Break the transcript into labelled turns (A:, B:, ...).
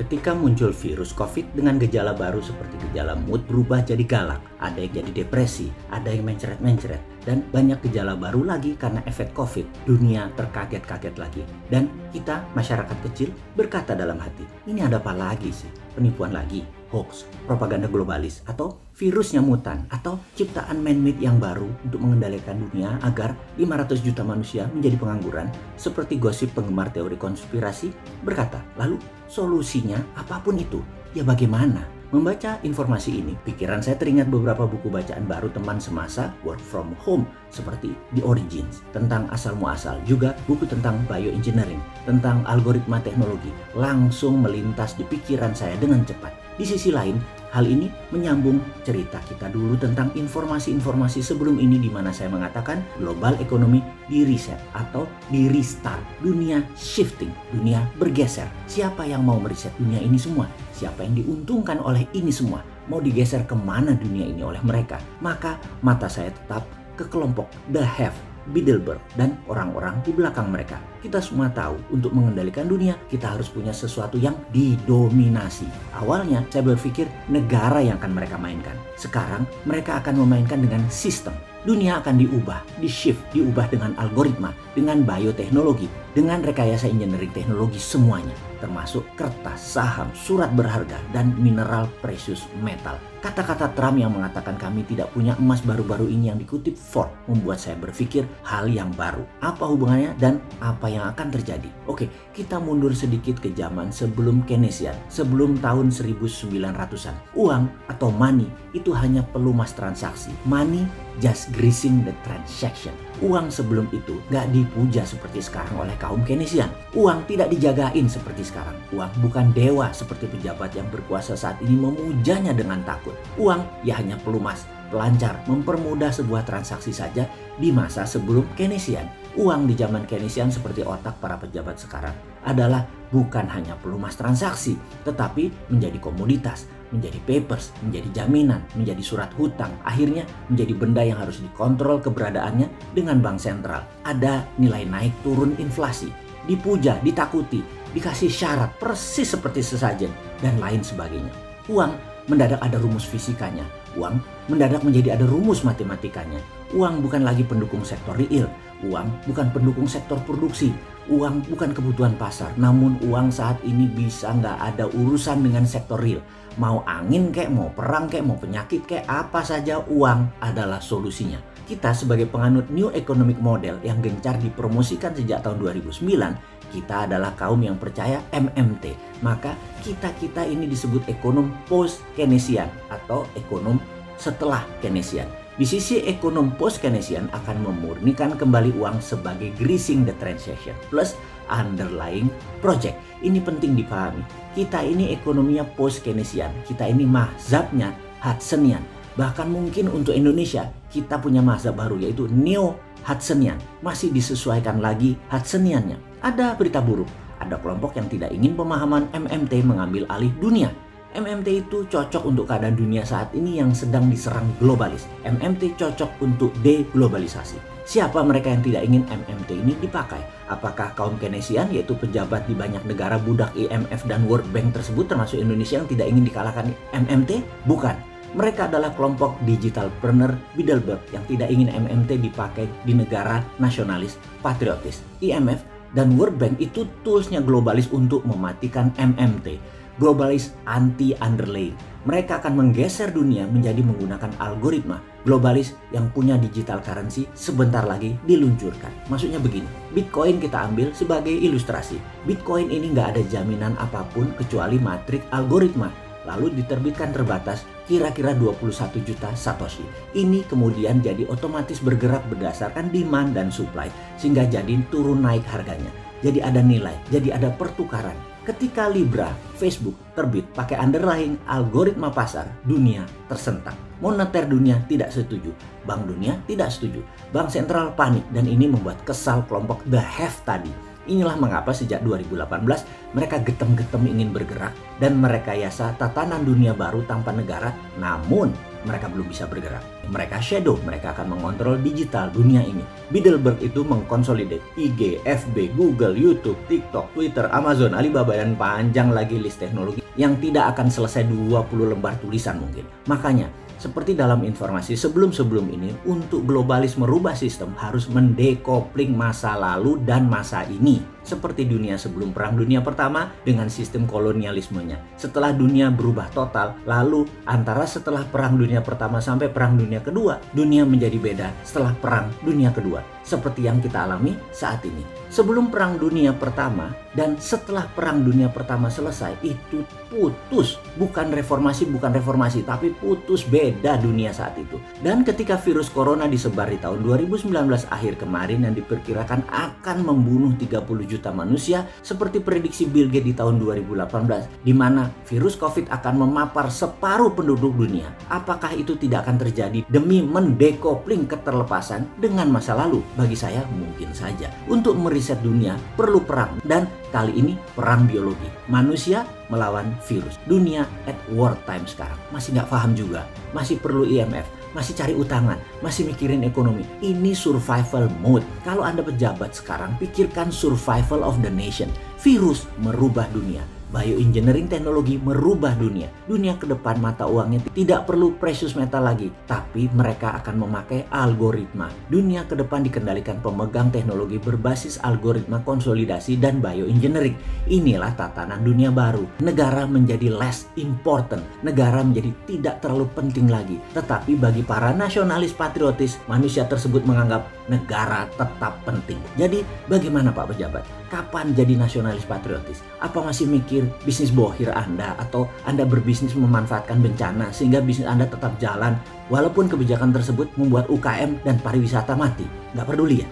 A: Ketika muncul virus COVID dengan gejala baru seperti gejala mood berubah jadi galak, ada yang jadi depresi, ada yang mencret-mencret, dan banyak gejala baru lagi karena efek COVID. Dunia terkaget-kaget lagi. Dan kita, masyarakat kecil, berkata dalam hati, ini ada apa lagi sih? Penipuan lagi, hoax, propaganda globalis, atau virusnya mutan, atau ciptaan man-made yang baru untuk mengendalikan dunia agar 500 juta manusia menjadi pengangguran, seperti gosip penggemar teori konspirasi berkata. Lalu solusinya apapun itu, ya bagaimana? Membaca informasi ini, pikiran saya teringat beberapa buku bacaan baru teman semasa work from home seperti The Origins, tentang asal-muasal, juga buku tentang bioengineering, tentang algoritma teknologi, langsung melintas di pikiran saya dengan cepat. Di sisi lain, hal ini menyambung cerita kita dulu tentang informasi-informasi sebelum ini di mana saya mengatakan global ekonomi di reset atau di restart. Dunia shifting, dunia bergeser. Siapa yang mau mereset dunia ini semua? Siapa yang diuntungkan oleh ini semua? Mau digeser kemana dunia ini oleh mereka? Maka mata saya tetap ke kelompok The Have, Bilderberg, dan orang-orang di belakang mereka. Kita semua tahu untuk mengendalikan dunia kita harus punya sesuatu yang didominasi. Awalnya saya berpikir negara yang akan mereka mainkan. Sekarang mereka akan memainkan dengan sistem. Dunia akan diubah, di-shift, diubah dengan algoritma, dengan bioteknologi, dengan rekayasa engineering teknologi semuanya. Termasuk kertas, saham, surat berharga, dan mineral precious metal. Kata-kata Trump yang mengatakan kami tidak punya emas baru-baru ini yang dikutip Ford membuat saya berpikir hal yang baru. Apa hubungannya dan apa yang akan terjadi? Oke, kita mundur sedikit ke zaman sebelum Keynesian, sebelum tahun 1900-an. Uang atau money itu hanya pelumas transaksi. Money just greasing the transaction. Uang sebelum itu gak dipuja seperti sekarang oleh kaum Keynesian. Uang tidak dijagain seperti sekarang. Uang bukan dewa seperti pejabat yang berkuasa saat ini memujanya dengan takut. Uang ya hanya pelumas, pelancar, mempermudah sebuah transaksi saja di masa sebelum Keynesian. Uang di zaman Keynesian seperti otak para pejabat sekarang adalah bukan hanya pelumas transaksi, tetapi menjadi komoditas, menjadi papers, menjadi jaminan, menjadi surat hutang, akhirnya menjadi benda yang harus dikontrol keberadaannya dengan bank sentral. Ada nilai naik turun inflasi, dipuja, ditakuti, dikasih syarat persis seperti sesajen, dan lain sebagainya. Uang mendadak ada rumus fisikanya, uang mendadak menjadi ada rumus matematikanya. Uang bukan lagi pendukung sektor real, uang bukan pendukung sektor produksi, uang bukan kebutuhan pasar, namun uang saat ini bisa nggak ada urusan dengan sektor real. Mau angin kek, mau perang kek, mau penyakit kek, apa saja uang adalah solusinya. Kita sebagai penganut New Economic Model yang gencar dipromosikan sejak tahun 2009, kita adalah kaum yang percaya MMT. Maka kita ini disebut ekonom post-Keynesian atau ekonom setelah Keynesian. Di sisi ekonom post-Keynesian akan memurnikan kembali uang sebagai greasing the transaction plus underlying project. Ini penting dipahami. Kita ini ekonominya post-Keynesian. Kita ini mazhabnya Hudsonian. Bahkan mungkin untuk Indonesia kita punya mazhab baru yaitu Neo-Hudsonian. Masih disesuaikan lagi Hudsoniannya. Ada berita buruk. Ada kelompok yang tidak ingin pemahaman MMT mengambil alih dunia. MMT itu cocok untuk keadaan dunia saat ini yang sedang diserang globalis. MMT cocok untuk deglobalisasi. Siapa mereka yang tidak ingin MMT ini dipakai? Apakah kaum Keynesian yaitu pejabat di banyak negara budak IMF dan World Bank tersebut termasuk Indonesia yang tidak ingin dikalahkan MMT? Bukan. Mereka adalah kelompok digitalpreneur Bilderberg yang tidak ingin MMT dipakai di negara nasionalis patriotis. IMF dan World Bank itu toolsnya globalis untuk mematikan MMT. Globalis anti-underlay. Mereka akan menggeser dunia menjadi menggunakan algoritma. Globalis yang punya digital currency sebentar lagi diluncurkan. Maksudnya begini, Bitcoin kita ambil sebagai ilustrasi. Bitcoin ini nggak ada jaminan apapun kecuali matrik algoritma. Lalu diterbitkan terbatas kira-kira 21 juta Satoshi. Ini kemudian jadi otomatis bergerak berdasarkan demand dan supply. Sehingga jadi turun naik harganya. Jadi ada nilai, jadi ada pertukaran. Ketika Libra, Facebook terbit pakai underlying algoritma pasar, dunia tersentak. Moneter dunia tidak setuju, Bank Dunia tidak setuju, Bank Sentral panik dan ini membuat kesal kelompok The Have tadi. Inilah mengapa sejak 2018 mereka getem-getem ingin bergerak dan merekayasa tatanan dunia baru tanpa negara, namun mereka belum bisa bergerak. Mereka shadow, mereka akan mengontrol digital dunia ini. Bilderberg itu mengkonsolidate IG, FB, Google, YouTube, TikTok, Twitter, Amazon, Alibaba, dan panjang lagi list teknologi yang tidak akan selesai 20 lembar tulisan mungkin. Makanya, seperti dalam informasi sebelum-sebelum ini, untuk globalis merubah sistem harus mendekopling masa lalu dan masa ini. Seperti dunia sebelum Perang Dunia Pertama dengan sistem kolonialismenya. Setelah dunia berubah total, lalu antara setelah Perang Dunia Pertama sampai Perang Dunia Kedua, dunia menjadi beda setelah Perang Dunia Kedua. Seperti yang kita alami saat ini. Sebelum Perang Dunia Pertama dan setelah Perang Dunia Pertama selesai, itu putus. Bukan reformasi, tapi putus, beda dunia saat itu. Dan ketika virus corona disebar di tahun 2019 akhir kemarin yang diperkirakan akan membunuh 30 juta manusia, seperti prediksi Bill Gates di tahun 2018, di mana virus COVID akan memapar separuh penduduk dunia. Apakah itu tidak akan terjadi demi mendekopling keterlepasan dengan masa lalu? Bagi saya mungkin saja. Untuk meriset dunia perlu perang, dan kali ini perang biologi. Manusia melawan virus. Dunia at war time sekarang. Masih nggak paham juga. Masih perlu IMF. Masih cari utangan. Masih mikirin ekonomi. Ini survival mode. Kalau Anda pejabat sekarang, pikirkan survival of the nation. Virus merubah dunia. Bioengineering teknologi merubah dunia. Dunia ke depan mata uangnya tidak perlu precious metal lagi, tapi mereka akan memakai algoritma. Dunia ke depan dikendalikan pemegang teknologi berbasis algoritma konsolidasi dan bioengineering. Inilah tatanan dunia baru. Negara menjadi less important. Negara menjadi tidak terlalu penting lagi. Tetapi bagi para nasionalis patriotis, manusia tersebut menganggap negara tetap penting. Jadi bagaimana Pak Pejabat? Kapan jadi nasionalis patriotis? Apa masih mikir bisnis bohir Anda, atau Anda berbisnis memanfaatkan bencana sehingga bisnis Anda tetap jalan walaupun kebijakan tersebut membuat UKM dan pariwisata mati? Nggak peduli ya?